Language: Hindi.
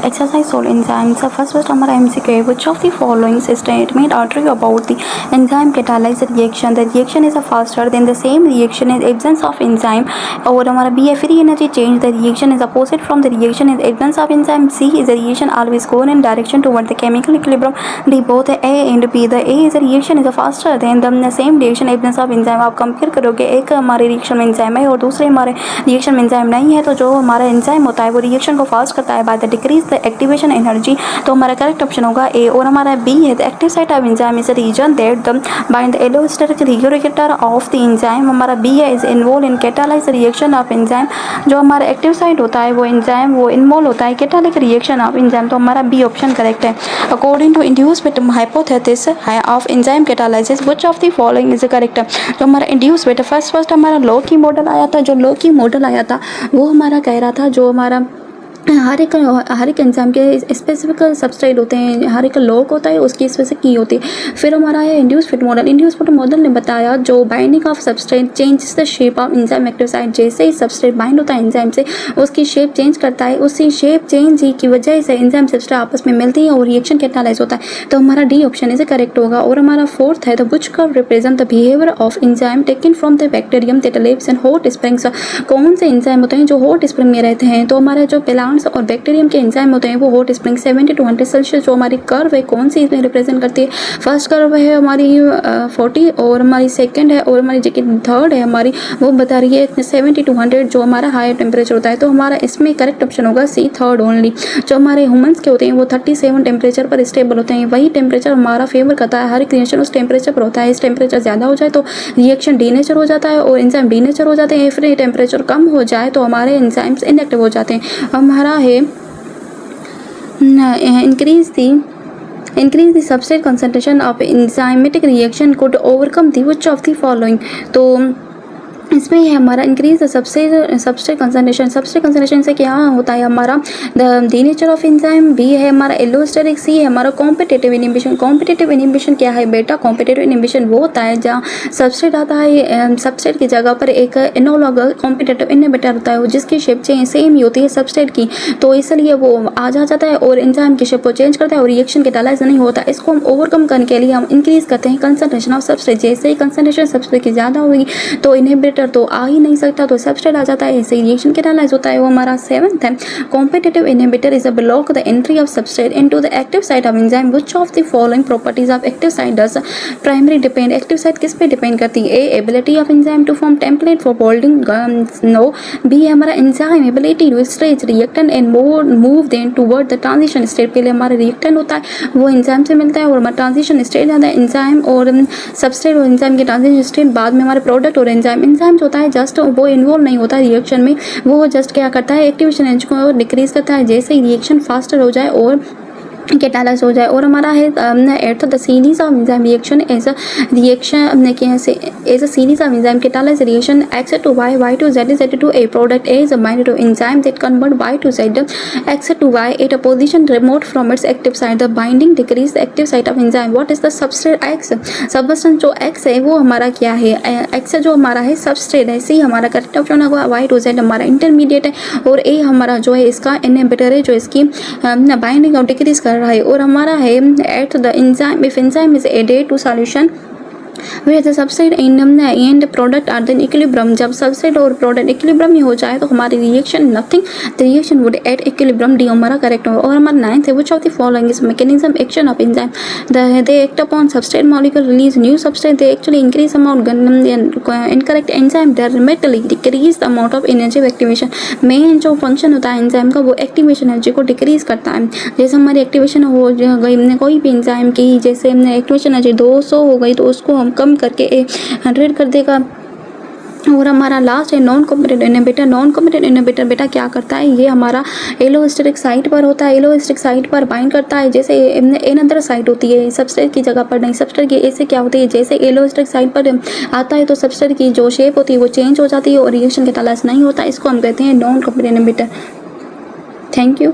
एक्सरसाइज सोल एंजाइम फर्स्ट हमारा MCQ which of the following statement are true about the enzyme catalyse reaction the reaction is faster than the same reaction is absence of enzyme और हमारा बी है free energy change the reaction is opposite from the reaction is absence of enzyme C is the reaction always gone in direction toward the chemical equilibrium D both A and B the A is the reaction is faster than the same reaction absence of enzyme. आप कंपेयर करोगे एक हमारे रिएक्शन में एंजाइम है और दूसरे हमारे रिएक्शन में एंजाइम नहीं है तो जो हमारा एंजाइम होता है वो रिएक्शन को फास्ट करता है by the decrease the activation energy. तो हमारा करेक्ट ऑप्शन होगा ए। और हमारा बी है the active site of enzyme is a region that the bind the allosteric regulator of the enzyme. हमारा बी है is involve in catalyse reaction of enzyme. जो हमारा एक्टिव साइट होता है वो एंजाइम वो इन्वॉल्व होता है कैटालिक रिएक्शन ऑफ एंजाइम। तो हमारा बी ऑप्शन करेक्ट है। According to induced hypothesis of enzyme catalysis which of the following is correct. जो हमारा इंड्यूस्ड फर्स्ट हमारा लॉ की मॉडल आया था। जो लॉ की मॉडल आया था वो हमारा कह रहा था जो हमारा हर एक एंजाइम के स्पेसिफिक सबस्ट्रेट होते हैं, हर एक लॉग होता है उसकी स्पेसिफिक की होती है। फिर हमारा है induce fit model. Induce fit model ने बताया जो binding of substrate changes the shape of enzyme active site. जैसे ही सबस्ट्रेट बाइंड होता है एंजाइम से उसकी शेप चेंज करता है, उसी शेप चेंज ही की वजह से एंजाइम सबस्ट्रेट आपस में मिलती है और रिएक्शन कैटालाइज होता है। तो हमारा डी ऑप्शन इसे करेक्ट होगा। और हमारा फोर्थ है the which curve represent the behaviour of enzyme taken from the bacterium that lives in hot springs. कौन से एंजाइम होते हैं जो हॉट स्प्रिंग में रहते हैं। तो हमारे जो प्लांट्स और बैक्टीरियम के एंजाइम होते हैं वो हॉट स्प्रिंग 70 to 100 सेल्सियस। जो हमारी कर्व है कौन सी इसमें रिप्रेजेंट करती है। फर्स्ट कर्व है हमारी 40 और हमारी सेकंड है और हमारी जो थर्ड है हमारी वो बता रही है 70 to 100 जो हमारा हायर टेम्परेचर होता है। तो हमारा इसमें करेक्ट ऑप्शन होगा सी थर्ड ओनली। जो हमारे ह्यूमंस के होते हैं वो 37 टेम्परेचर पर स्टेबल होते हैं। वही टेम्परेचर हमारा फेवर करता है, हर एक रिएक्शन उस टेम्परेचर पर होता है। इस टेम्परेचर ज़्यादा हो जाए तो रिएक्शन डीनेचर हो जाता है और एंजाइम डीनेचर हो जाते हैं। फिर टेम्परेचर कम हो जाए तो हमारे एंजाइम्स इनएक्टिव हो जाते हैं। हमारा है increase the substrate concentration of enzymatic reaction could overcome the which of the following। तो इसमें है हमारा इंक्रीज द सबस्ट्रेट कंसंट्रेशन से क्या होता है हमारा the nature of enzyme. B है हमारा एलोस्टेरिक। सी है हमारा कॉम्पिटिटिव इनहिबिशन। कॉम्पिटिटिव इनहिबिशन क्या है बेटा। कॉम्पिटिटिव इनहिबिशन वो होता है जहाँ सबस्ट्रेट आता है, सबस्ट्रेट की जगह पर एक एनालॉग कॉम्पिटिटिव इनहिबिटर होता है जिसकी शेप सेम ही होती है सबस्ट्रेट की, तो इसलिए वो आ जाता है और एंजाइम की शेप को चेंज करता है और रिएक्शन कैटालाइज नहीं होता। इसको हम ओवरकम करने के लिए हम इंक्रीज करते हैं कंसंट्रेशन ऑफ सबस्ट्रेट। जैसे ही कंसंट्रेशन सबस्ट्रेट की ज़्यादा होगी तो इनहिबिटर तो आ ही नहीं सकता, तो सबस्ट्रेट आ जाता है, ऐसे रिएक्शन कैटालाइज होता है। वो हमारा सेवंथ है competitive inhibitor is a block the entry of substrate into the active site of enzyme which of the following properties of active site does primary depend. Active site किस पे डिपेंड करती है। A ability of enzyme to form template for bonding no. B है हमारा enzyme ability to stretch reactant and move then toward the transition state. पहले हमारा रिएक्टेंट होता है वो एंजाइम से मिलता है और हमारा ट्रांजिशन स्टेट आता है एंजाइम और सबस्ट्रेट और एंजाइम के ट्रांजिशन स्टेट बाद में हमारे प्रोडक्ट और एंजाइम होता है जस्ट वो इन्वॉल्व नहीं होता रिएक्शन में, वो जस्ट क्या करता है एक्टिवेशन एनर्जी को डिक्रीज करता है जैसे ही रिएक्शन फास्टर हो जाए और कैटालाइज हो जाए। और हमारा है at the series of enzyme reaction as a reaction as a series of enzyme catalyse reaction X to Y Y to Z Z to A product A is a bind to enzyme that convert Y to Z X to Y at a position remote from its active site. The binding decrease the active site of enzyme. What is the substrate X. Substance जो एक्स है वो हमारा क्या है। एक्स जो हमारा है सबस्ट्रेट है। सी हमारा करेक्ट ऑप्शन होगा। वाई टू जेड हमारा इंटरमीडिएट है और ए हमारा जो है इसका इनहिबिटर है जो इसकी बाइंडिंग और डिक्रीज कर रहा है। और हमारा है at the enzyme if enzyme is added to solution where the substrate and product are then equilibrium। जब सबस्ट्रेट और प्रोडक्ट इक्विलिब्रियम में हो जाए तो हमारी reaction nothing the reaction would at equilibrium. D हमारा करेक्ट होगा। और हमारा नाइन्थ है which of the following is mechanism action of enzyme. They act upon substrate molecule release new substrate they actually increase amount incorrect enzyme directly decrease the amount of energy activation. Main जो फंक्शन होता है एंजाइम का वो एक्टिवेशन एनर्जी को डिक्रीज करता है। जैसे हमारी एक्टिवेशन हो गई कोई भी एंजाइम की जैसे एक्टिवेशन एनर्जी 200 हो गई तो उसको हम कम करके 100 कर देगा। और हमारा लास्ट है non competitive inhibitor. Non competitive inhibitor बेटा क्या करता है, ये हमारा एलोस्टेरिक साइट पर होता है, एलोस्टेरिक साइट पर बाइंड करता है। जैसे एन अदर साइट होती है सबस्ट्रेट की जगह पर नहीं, सबस्ट्रेट की ऐसे क्या होती है जैसे एलोस्टेरिक साइट पर आता है तो सबस्ट्रेट की जो शेप होती है वो चेंज हो जाती है और रिएक्शन कैटालाइज नहीं होता। इसको हम कहते हैं non competitive inhibitor. Thank you.